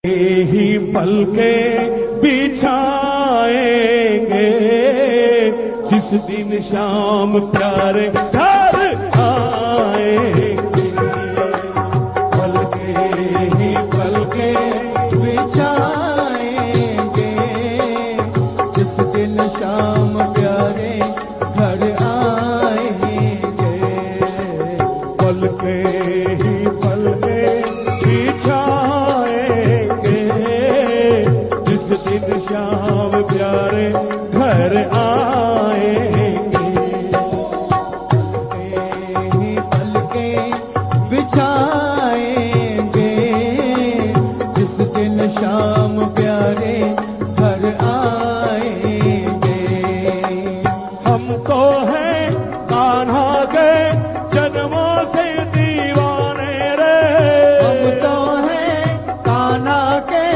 ही पल के बिछाएंगे जिस दिन शाम प्यारे घर आएंगे। पल के बिछाएंगे जिस दिन शाम प्यारे घर आएंगे। पल के बिछाएंगे जिस दिन शाम प्यारे घर आएंगे। पल के बिछाएंगे जिस दिन शाम प्यारे घर आएंगे। हम तो हैं कान्हा के जन्मों से दीवाने रे। हम तो हैं कान्हा के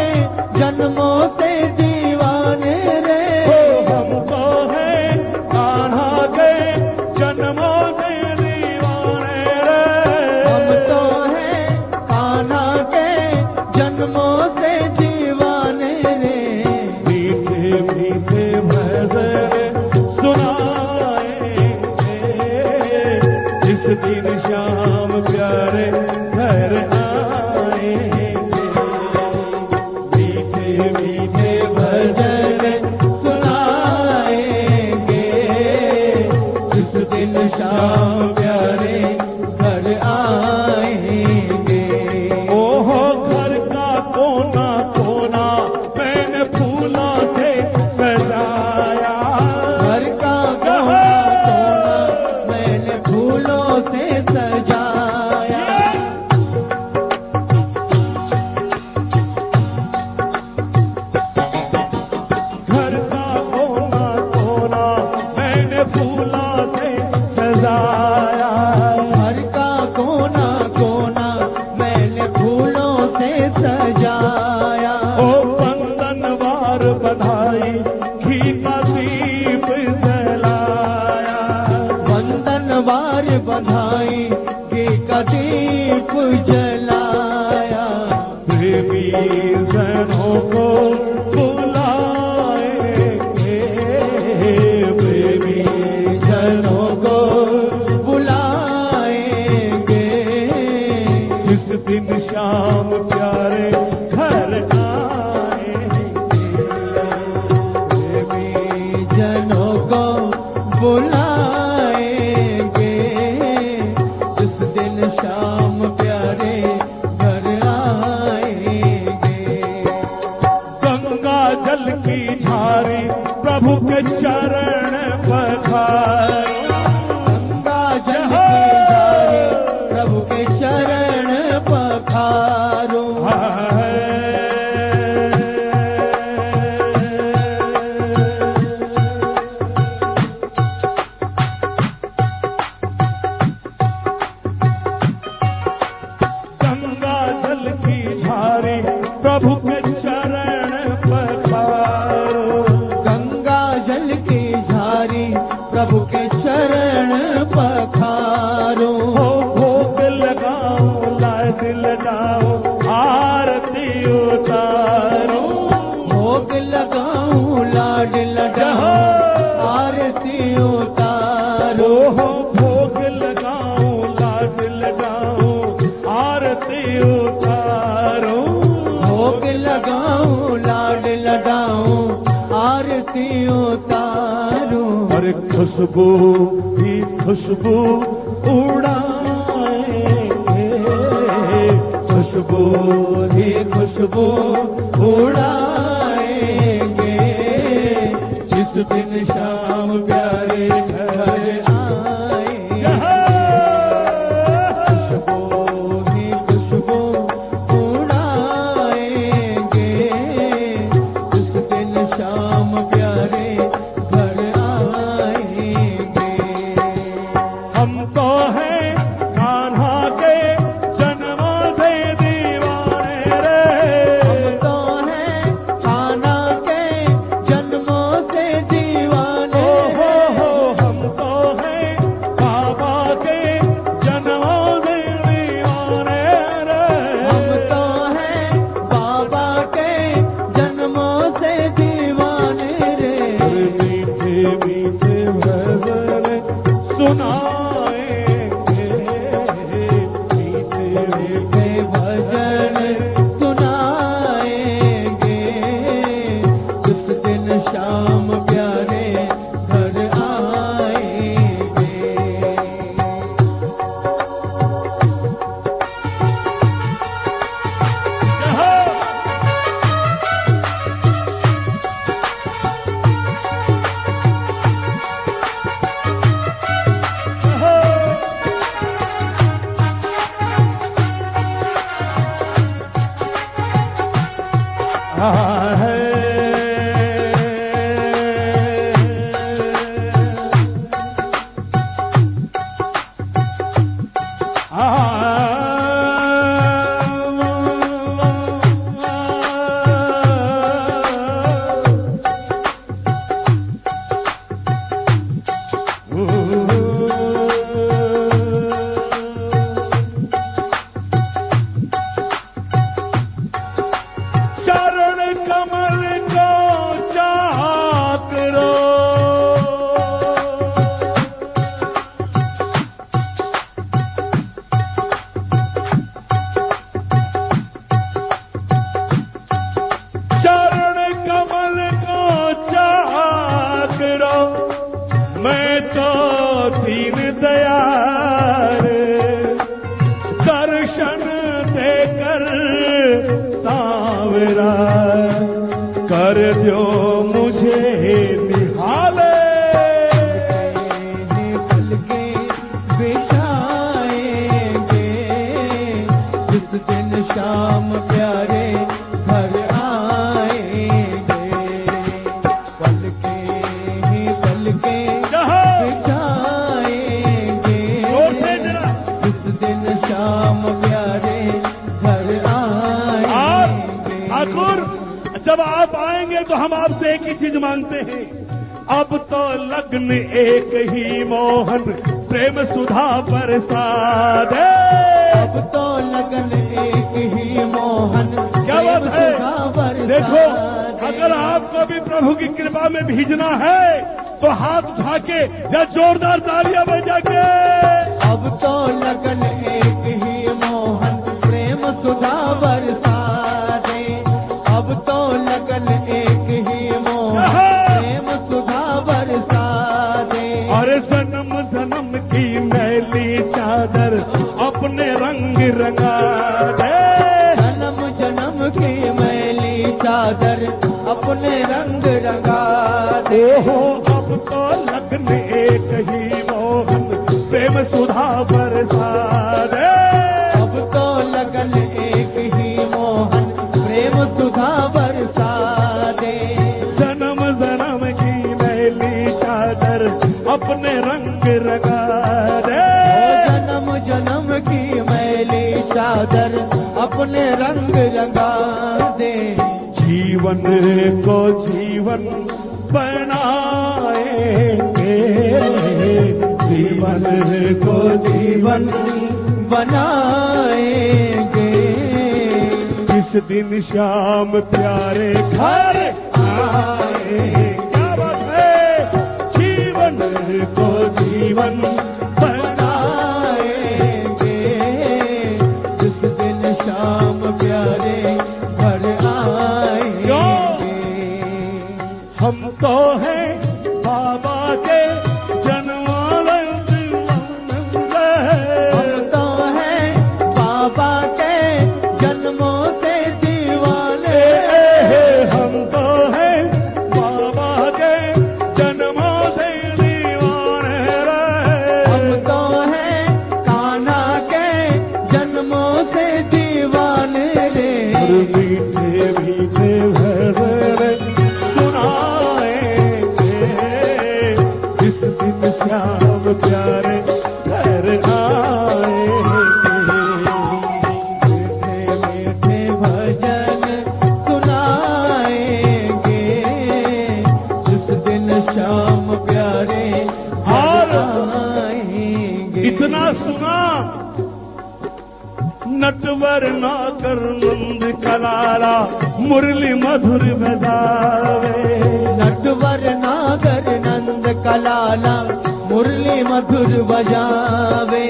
जन्मों से दीवाने रे। हम तो हैं कान्हा के जन्मों से दीवाने रे। हम तो हैं कान्हा के जन्मों से दीवाने रे। मीठे मीठे भजन सुनाएंगे जिस दिन शाम प्यारे घर आएंगे। मीठे मीठे भजन सुनाएंगे जिस दिन शाम प्यारे घर आएंगे। ओहो घर का कोना कोना मैंने फूलों से सजाया। घर का कोना कोना मैंने फूलों से सजाया। घर का कोना कोना मैंने फूलों से सजाया। घर का कोना कोना मैंने फूलों से सजाया। ओ बंधनवार बधाई घी का दीप जलाया। बंधनवार बधाई घी का दीप जलाया। प्रेमी जनों को बुलाएंगे। प्रेमी जनों को बुलाएंगे जिस दिन शाम प्यारे घर आएंगे। प्रेमी जनों को बुलाएंगे जिस दिन शाम प्यारे घर आएंगे। गंगा जल की झारी प्रभु के चरण पखारो। गंगा जल की धारे प्रभु के चरण पखारो। गंगा जल की झारी प्रभु के चरण पखारो। गंगा जल की झारी प्रभु के चरण पखारो। हो भोग लगाओ लाज लगाओ आरती उतारो। भोग लगाऊं लाड लगाओ आरती उतारो। हो भोग लगाओ लाज लगाओ आरती उतारो। भोग लगाऊं लाड लगाऊं आरती उतारो। और खुशबू ही खुशबू उड़ाएंगे। खुशबू ही खुशबू उड़ाएंगे जिस दिन शाम प्यारे घर आएंगे। खुशबू ही खुशबू उड़ाएंगे जिस दिन शाम प्यारे घर आएंगे। हम तो हैं कान्हा के जन्मों से दीवाने रे। है कर दो मुझे निहाले पलके बिछाएंगे जिस दिन शाम प्यारे घर आएंगे पलके ही पलके बिछाएंगे जिस दिन शाम प्यारे घर आएंगे। ठाकुर जब आप आएंगे तो हम आपसे एक ही चीज मांगते हैं, अब तो लग्न एक ही मोहन प्रेम सुधा बरसा दे। अब तो लगन एक ही मोहन क्या बात है। सुधा बरसा देखो दे। अगर आपको भी प्रभु की कृपा में भीजना है तो हाथ उठा के या जोरदार तालियां बजा के। अब तो लगन एक ही मोहन प्रेम सुधा बरसा दे। अब तो लगन एक ही मोहन प्रेम सुधा बरसा दे। और जन्म जन्म की मैली चादर अपने रंग रंगा दे। जन्म जन्म की मैली चादर अपने रंग रंगा दे। ओहो अब तो लगन एक ही मोहन प्रेम सुधा बरसा दे। अब तो लगन एक ही मोहन प्रेम सुधा बरसा दे। जन्म जन्म की मैली चादर अपने रंग रंगा दे। जन्म जन्म की मैली चादर अपने रंग रंगा दे। जीवन को जीवन बनाएंगे, जीवन को जीवन बनाएंगे जिस दिन श्याम प्यारे घर आए। क्या बात है। जीवन को जीवन बनाएंगे जिस दिन शाम प्यारे घर आएंगे। हम तो हैं बाबा के जन्मानंद। हम तो हैं बाबा के जन्मों से दीवाने। हम तो हैं बाबा के जन्मों से दीवाने रहे। हम तो हैं कान्हा के जन्मों से दीवाने रे। और मीठे मीठे भजन सुनाएंगे जिस दिन श्याम प्यारे घर आएंगे। मीठे मीठे भजन सुनाएंगे जिस दिन शाम प्यारे घर आएंगे। इतना सुना नटवर नाकर नंद कलाला मुरली मधुर बजावे। नटवर नागर नंद कलाला मुरली मधुर बजावे।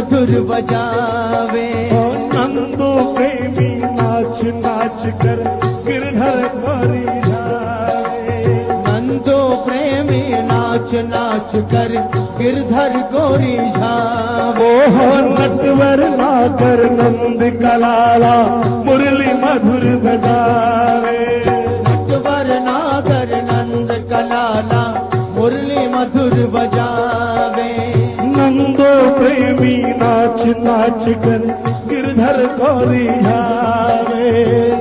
मधुर बजावे। नंदो प्रेमी नाच नाच कर गिरधर गोरी जावे। नंदो प्रेमी नाच नाच कर गिरधर गोरी झावे। ओहो नटवर नागर नंद कलाला मुरली मधुर बजावे। नटवर नागर नंद कलाला मुरली मधुर बजावे। नंदो प्रेमी नाच नाच कर गिरधर गौरी जावे।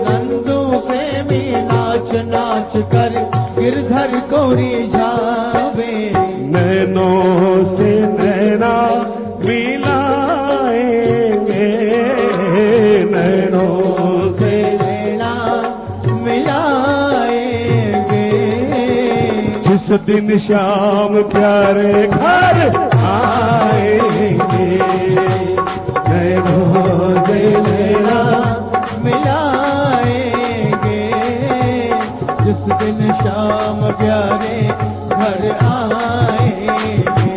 नंदो प्रेमी नाच नाच कर गिरधर गौरी जावे। नैनों से नैना मिलाएंगे, नैनों से नैना मिलाएंगे। जिस दिन श्याम प्यारे घर आएंगे, नैनों से नैना मिलाएंगे। जिस दिन शाम प्यारे घर आएंगे।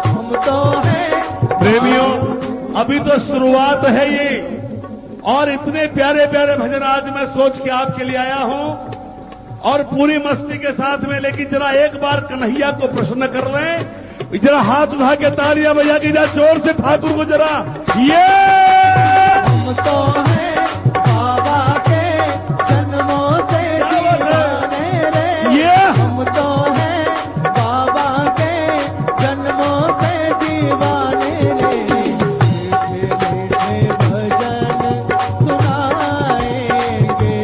हम तो हैं प्रेमियों, अभी तो शुरुआत है ये, और इतने प्यारे प्यारे भजन आज मैं सोच के आपके लिए आया हूं, और पूरी मस्ती के साथ में। लेकिन जरा एक बार कन्हैया को प्रसन्न कर लें, जरा हाथ उठा के तालियां बजा के जरा जोर से ठाकुर को जरा ये। हम तो हैं बाबा के जन्मों से दीवाने रे। ये हम तो हैं बाबा के जन्मों से दीवाने रे। मीठे मीठे भजन सुनाएंगे।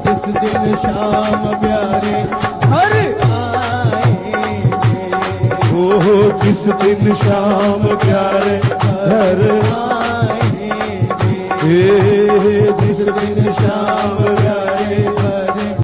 जिस दिन शाम प्यारे घर आएंगे। ओहो किस दिन शाम प्यारे घर आएंगे। जिस दिन शाम प्यारे